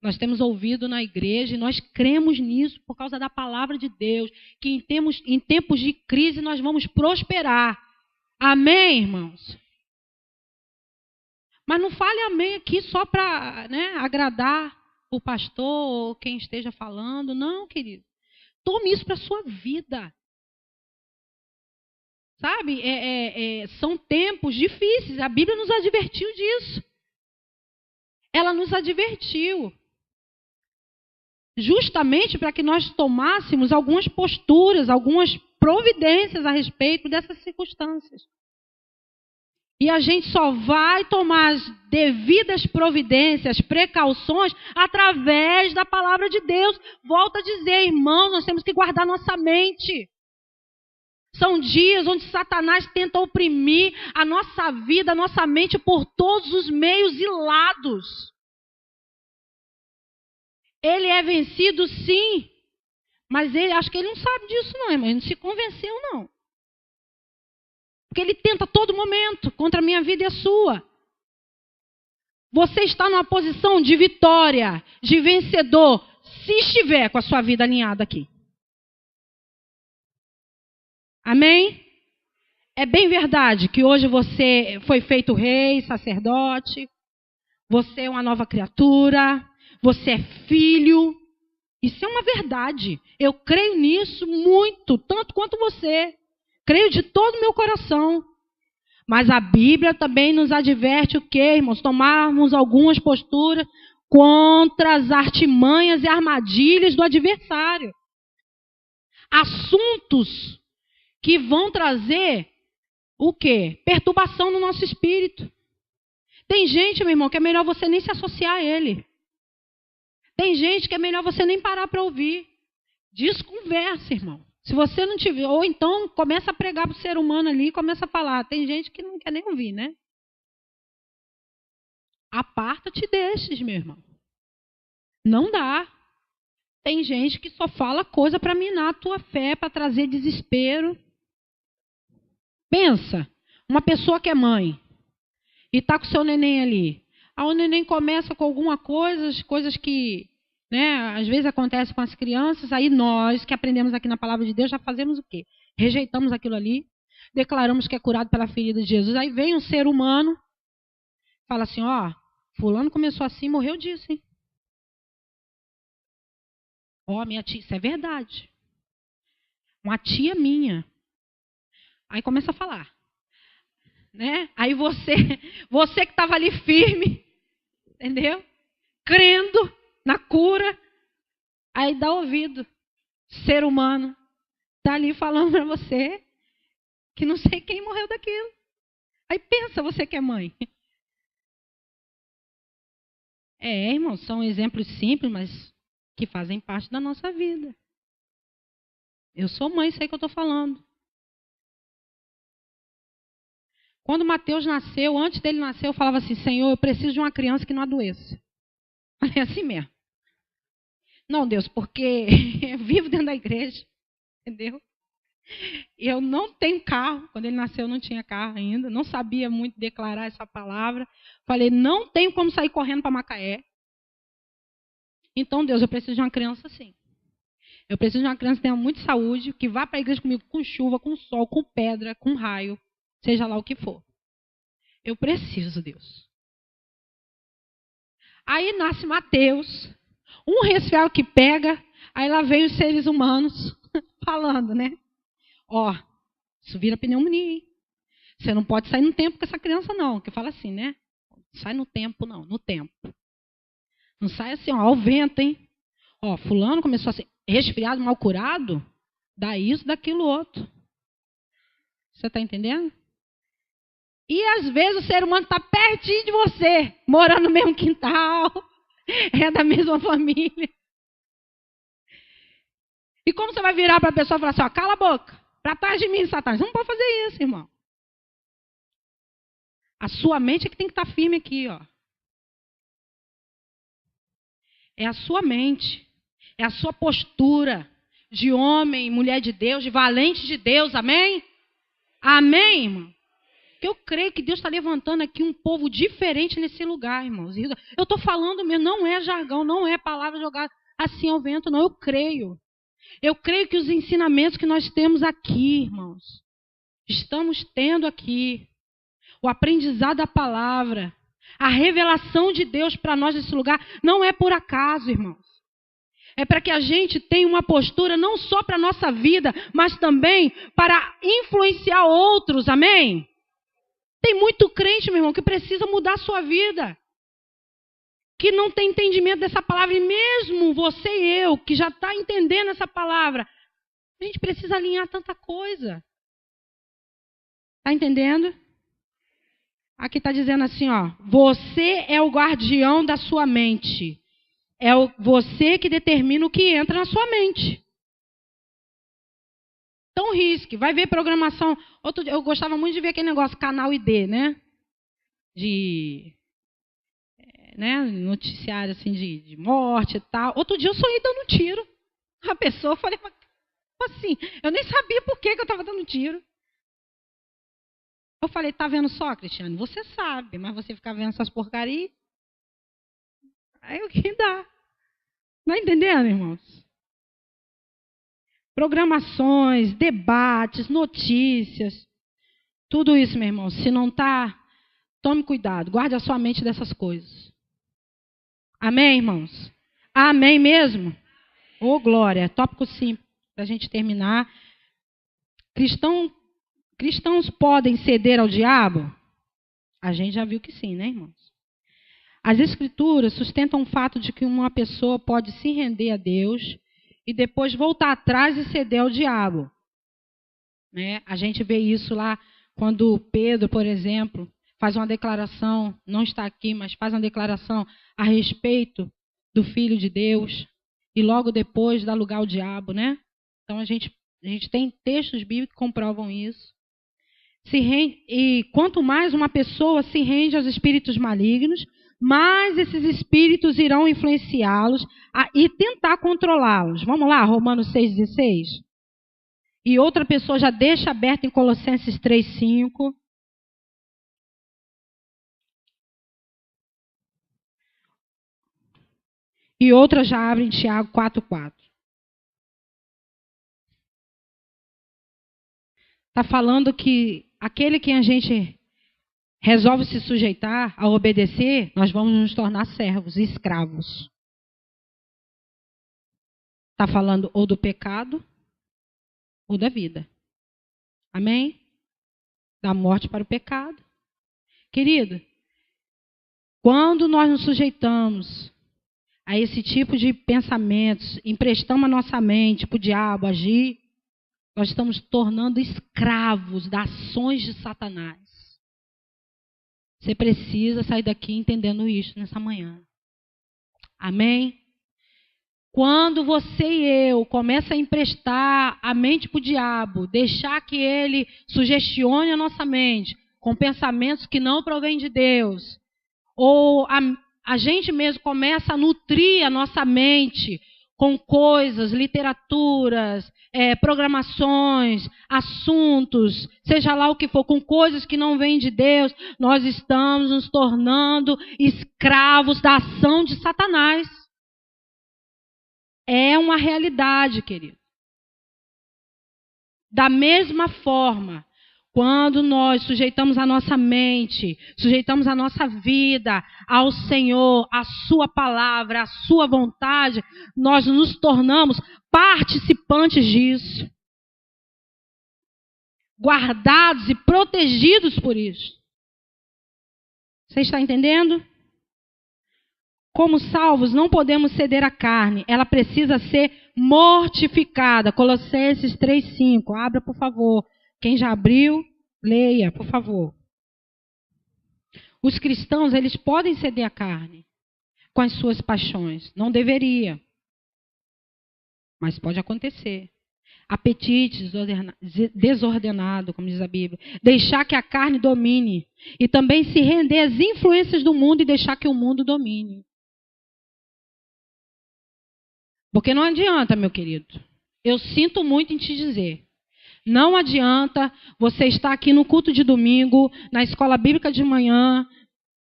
Nós temos ouvido na igreja e nós cremos nisso por causa da palavra de Deus, que em tempos de crise nós vamos prosperar. Amém, irmãos? Mas não fale amém aqui só para, né, agradar o pastor ou quem esteja falando. Não, querido. Tome isso para a sua vida. Sabe? São tempos difíceis. A Bíblia nos advertiu disso. Ela nos advertiu. Justamente para que nós tomássemos algumas posturas, algumas providências a respeito dessas circunstâncias. E a gente só vai tomar as devidas providências, precauções, através da palavra de Deus. Volto a dizer, irmãos, nós temos que guardar nossa mente. São dias onde Satanás tenta oprimir a nossa vida, a nossa mente por todos os meios e lados. Ele é vencido, sim. Mas acho que ele não sabe disso, não, irmão. Ele não se convenceu, não. Porque ele tenta a todo momento contra a minha vida e a sua. Você está numa posição de vitória, de vencedor, se estiver com a sua vida alinhada aqui. Amém? É bem verdade que hoje você foi feito rei, sacerdote, você é uma nova criatura, você é filho. Isso é uma verdade. Eu creio nisso muito, tanto quanto você. Creio de todo o meu coração. Mas a Bíblia também nos adverte o quê, irmãos? Tomarmos algumas posturas contra as artimanhas e armadilhas do adversário. Assuntos que vão trazer o quê? Perturbação no nosso espírito. Tem gente, meu irmão, que é melhor você nem se associar a ele. Tem gente que é melhor você nem parar para ouvir. Desconversa, irmão. Se você não tiver, ou então começa a pregar para o ser humano ali e começa a falar. Tem gente que não quer nem ouvir, né? Aparta-te destes, meu irmão. Não dá. Tem gente que só fala coisa para minar a tua fé, para trazer desespero. Pensa, uma pessoa que é mãe e está com o seu neném ali. Aí o neném começa com alguma coisa, coisas que, né, às vezes acontecem com as crianças, aí nós que aprendemos aqui na palavra de Deus já fazemos o quê? Rejeitamos aquilo ali, declaramos que é curado pela ferida de Jesus. Aí vem um ser humano, fala assim, ó, fulano começou assim, morreu disso, hein? Ó, minha tia, isso é verdade. Uma tia minha. Aí começa a falar. Né? Aí você que estava ali firme, entendeu? Crendo na cura, aí dá ouvido. Ser humano está ali falando para você que não sei quem morreu daquilo. Aí pensa você que é mãe. Irmão, são exemplos simples, mas que fazem parte da nossa vida. Eu sou mãe, sei o que eu estou falando. Quando Mateus nasceu, antes dele nascer, eu falava assim, Senhor, eu preciso de uma criança que não adoeça. Falei assim mesmo. Não, Deus, porque eu vivo dentro da igreja, entendeu? Eu não tenho carro. Quando ele nasceu, eu não tinha carro ainda. Não sabia muito declarar essa palavra. Falei, não tenho como sair correndo para Macaé. Então, Deus, eu preciso de uma criança assim. Eu preciso de uma criança que tenha muita saúde, que vá para a igreja comigo com chuva, com sol, com pedra, com raio, seja lá o que for. Eu preciso, Deus. Aí nasce Mateus, um resfriado que pega, aí lá vem os seres humanos falando, né? Ó, isso vira pneumonia, hein? Você não pode sair no tempo com essa criança, não. Que fala assim, né? Não sai no tempo, não. No tempo. Não sai assim, ó, ao vento, hein? Ó, fulano começou a ser resfriado, mal curado, dá isso, daquilo outro. Você está entendendo? E às vezes o ser humano está pertinho de você, morando no mesmo quintal, é da mesma família. E como você vai virar para a pessoa e falar assim, ó, cala a boca, para trás de mim, Satanás? Você não pode fazer isso, irmão. A sua mente é que tem que estar firme aqui, ó. É a sua mente, é a sua postura de homem, mulher de Deus, de valente de Deus, amém? Amém, irmão? Eu creio que Deus está levantando aqui um povo diferente nesse lugar, irmãos. Eu estou falando mesmo, não é jargão, não é palavra jogada assim ao vento, não. Eu creio. Eu creio que os ensinamentos que nós temos aqui, irmãos, estamos tendo aqui, o aprendizado da palavra, a revelação de Deus para nós nesse lugar, não é por acaso, irmãos. É para que a gente tenha uma postura não só para a nossa vida, mas também para influenciar outros, amém? Tem muito crente, meu irmão, que precisa mudar a sua vida. Que não tem entendimento dessa palavra. E mesmo você e eu, que já está entendendo essa palavra, a gente precisa alinhar tanta coisa. Está entendendo? Aqui está dizendo assim, ó. Você é o guardião da sua mente. É você que determina o que entra na sua mente. Então risque, vai ver programação. Outro dia, eu gostava muito de ver aquele negócio, canal ID, né? Noticiário assim de morte e tal. Outro dia eu sonhei dando tiro. A pessoa, eu falei, assim, eu nem sabia por que eu estava dando tiro. Eu falei, tá vendo só, Cristiane? Você sabe, mas você fica vendo essas porcarias. Aí o que dá? Tá entendendo, irmãos? Programações, debates, notícias, tudo isso, meu irmão, se não está, tome cuidado, guarde a sua mente dessas coisas. Amém, irmãos? Amém mesmo? Ô, glória, tópico simples, para a gente terminar. Cristãos podem ceder ao diabo? A gente já viu que sim, né, irmãos? As escrituras sustentam o fato de que uma pessoa pode se render a Deus e depois voltar atrás e ceder ao diabo. Né? A gente vê isso lá quando Pedro, por exemplo, faz uma declaração, não está aqui, mas faz uma declaração a respeito do Filho de Deus e logo depois dá lugar ao diabo, né? Então a gente tem textos bíblicos que comprovam isso. E quanto mais uma pessoa se rende aos espíritos malignos, mais esses espíritos irão influenciá-los e tentar controlá-los. Vamos lá, Romanos 6,16. E outra pessoa já deixa aberto em Colossenses 3,5. E outra já abre em Tiago 4,4. Está falando que aquele que a gente resolve se sujeitar a obedecer, nós vamos nos tornar servos, escravos. Está falando ou do pecado ou da vida. Amém? Da morte para o pecado. Querido, quando nós nos sujeitamos a esse tipo de pensamentos, emprestamos a nossa mente para o diabo agir, nós estamos tornando escravos das ações de Satanás. Você precisa sair daqui entendendo isso nessa manhã. Amém? Quando você e eu começam a emprestar a mente para o diabo, deixar que ele sugestione a nossa mente com pensamentos que não provêm de Deus, ou a gente mesmo começa a nutrir a nossa mente com coisas, literaturas, programações, assuntos, seja lá o que for, com coisas que não vêm de Deus, nós estamos nos tornando escravos da ação de Satanás. É uma realidade, querido. Da mesma forma, quando nós sujeitamos a nossa mente, sujeitamos a nossa vida ao Senhor, à Sua palavra, à Sua vontade, nós nos tornamos participantes disso. Guardados e protegidos por isso. Você está entendendo? Como salvos, não podemos ceder à carne. Ela precisa ser mortificada. Colossenses 3,5. Abra, por favor. Quem já abriu, leia, por favor. Os cristãos, eles podem ceder à carne com as suas paixões. Não deveria. Mas pode acontecer. Apetite desordenado, como diz a Bíblia. Deixar que a carne domine. E também se render às influências do mundo e deixar que o mundo domine. Porque não adianta, meu querido. Eu sinto muito em te dizer. Não adianta você estar aqui no culto de domingo, na escola bíblica de manhã,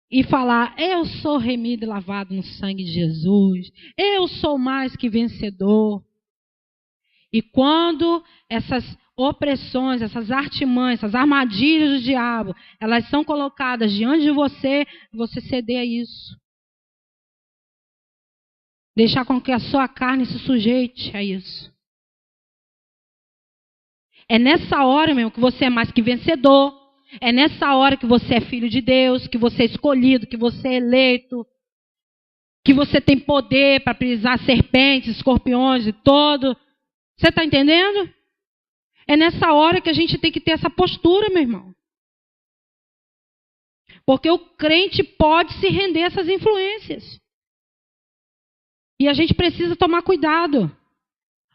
e falar, eu sou remido e lavado no sangue de Jesus. Eu sou mais que vencedor. E quando essas opressões, essas artimanhas, essas armadilhas do diabo, elas são colocadas diante de você, você ceder a isso. Deixar com que a sua carne se sujeite a isso. É nessa hora, meu, que você é mais que vencedor. É nessa hora que você é filho de Deus, que você é escolhido, que você é eleito. Que você tem poder para pisar serpentes, escorpiões e todo. Você está entendendo? É nessa hora que a gente tem que ter essa postura, meu irmão. Porque o crente pode se render a essas influências. E a gente precisa tomar cuidado.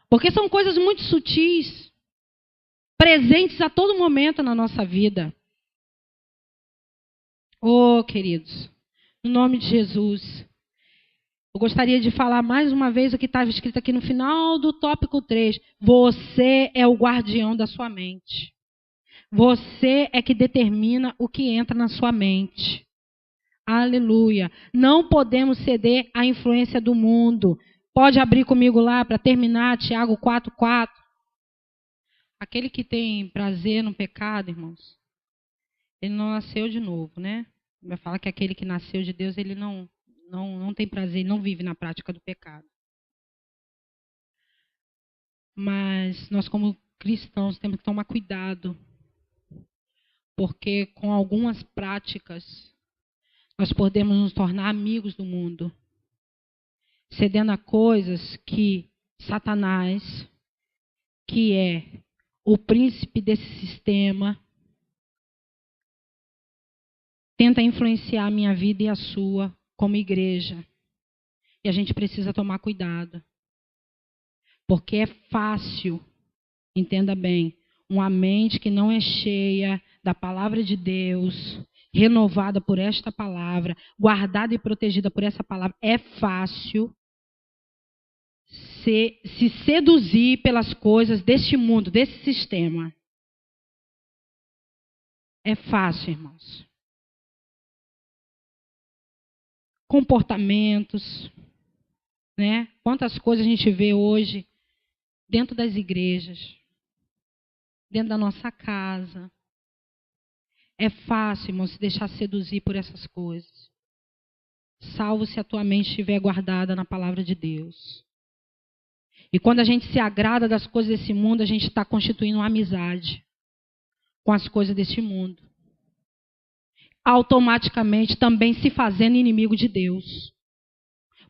Porque são coisas muito sutis, presentes a todo momento na nossa vida. Oh, queridos, no nome de Jesus, eu gostaria de falar mais uma vez o que estava escrito aqui no final do tópico 3. Você é o guardião da sua mente. Você é que determina o que entra na sua mente. Aleluia. Não podemos ceder à influência do mundo. Pode abrir comigo lá para terminar, Tiago 4,4. Aquele que tem prazer no pecado, irmãos, ele não nasceu de novo, né? Vai falar que aquele que nasceu de Deus, ele não tem prazer, ele não vive na prática do pecado. Mas nós, como cristãos, temos que tomar cuidado. Porque com algumas práticas, nós podemos nos tornar amigos do mundo. Cedendo a coisas que Satanás, que é o príncipe desse sistema, tenta influenciar a minha vida e a sua como igreja. E a gente precisa tomar cuidado. Porque é fácil, entenda bem, uma mente que não é cheia da palavra de Deus, renovada por esta palavra, guardada e protegida por essa palavra, é fácil se seduzir pelas coisas deste mundo, desse sistema. É fácil, irmãos. Comportamentos, né? Quantas coisas a gente vê hoje dentro das igrejas, dentro da nossa casa. É fácil, irmão, se deixar seduzir por essas coisas. Salvo se a tua mente estiver guardada na palavra de Deus. E quando a gente se agrada das coisas desse mundo, a gente está constituindo uma amizade com as coisas deste mundo. Automaticamente também se fazendo inimigo de Deus.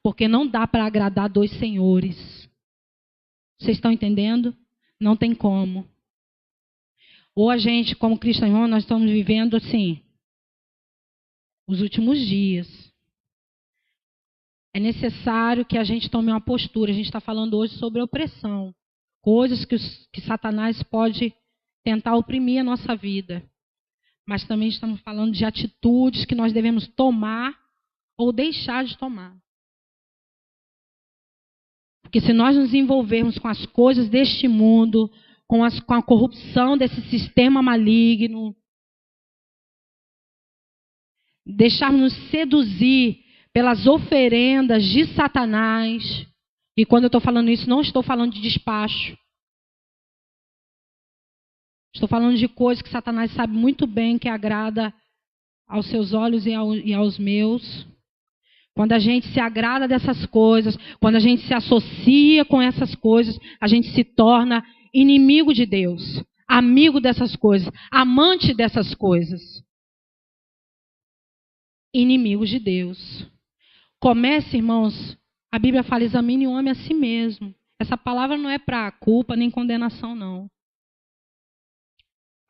Porque não dá para agradar dois senhores. Vocês estão entendendo? Não tem como. Ou a gente, como cristão, nós estamos vivendo assim, os últimos dias. É necessário que a gente tome uma postura. A gente está falando hoje sobre opressão. Coisas que Satanás pode tentar oprimir a nossa vida. Mas também estamos falando de atitudes que nós devemos tomar ou deixar de tomar. Porque se nós nos envolvermos com as coisas deste mundo, com a corrupção desse sistema maligno, deixarmos nos seduzir pelas oferendas de Satanás, e quando eu estou falando isso, não estou falando de despacho. Estou falando de coisas que Satanás sabe muito bem que agrada aos seus olhos e aos meus. Quando a gente se agrada dessas coisas, quando a gente se associa com essas coisas, a gente se torna inimigo de Deus, amigo dessas coisas, amante dessas coisas. Inimigos de Deus. Comece, irmãos, a Bíblia fala, examine o homem a si mesmo. Essa palavra não é para culpa nem condenação, não.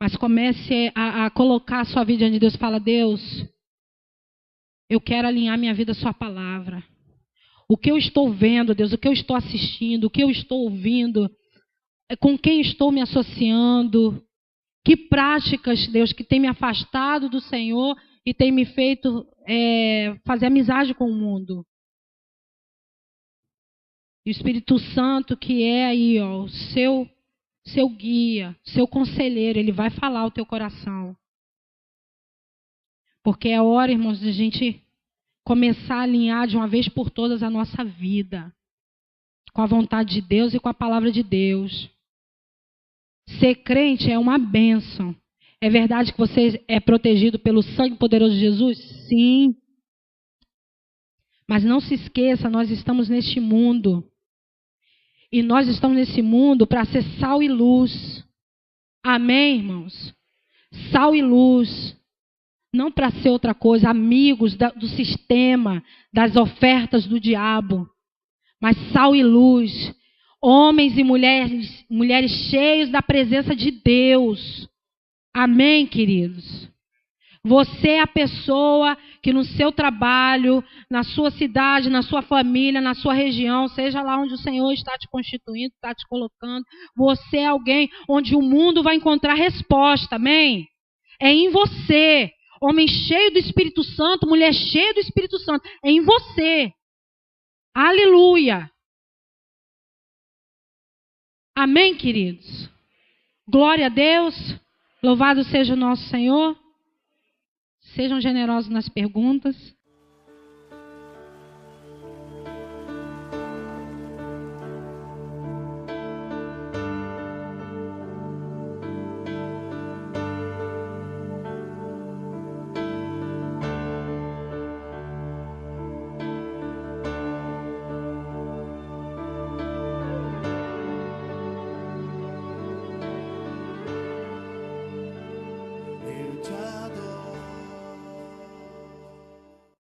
Mas comece a colocar a sua vida diante de Deus. Fala, Deus, eu quero alinhar minha vida à sua palavra. O que eu estou vendo, Deus, o que eu estou assistindo, o que eu estou ouvindo, com quem estou me associando, que práticas, Deus, que tem me afastado do Senhor e tem me feito fazer amizade com o mundo. E o Espírito Santo, que é aí, ó, o seu guia, seu conselheiro, ele vai falar ao teu coração. Porque é hora, irmãos, de a gente começar a alinhar de uma vez por todas a nossa vida com a vontade de Deus e com a palavra de Deus. Ser crente é uma bênção. É verdade que você é protegido pelo sangue poderoso de Jesus? Sim. Mas não se esqueça, nós estamos neste mundo. E nós estamos nesse mundo para ser sal e luz. Amém, irmãos? Sal e luz. Não para ser outra coisa, amigos do sistema, das ofertas do diabo. Mas sal e luz. Homens e mulheres cheios da presença de Deus. Amém, queridos? Você é a pessoa que no seu trabalho, na sua cidade, na sua família, na sua região, seja lá onde o Senhor está te constituindo, está te colocando, você é alguém onde o mundo vai encontrar resposta, amém? É em você. Homem cheio do Espírito Santo, mulher cheia do Espírito Santo, é em você. Aleluia. Amém, queridos? Glória a Deus. Louvado seja o nosso Senhor. Sejam generosos nas perguntas. Little time.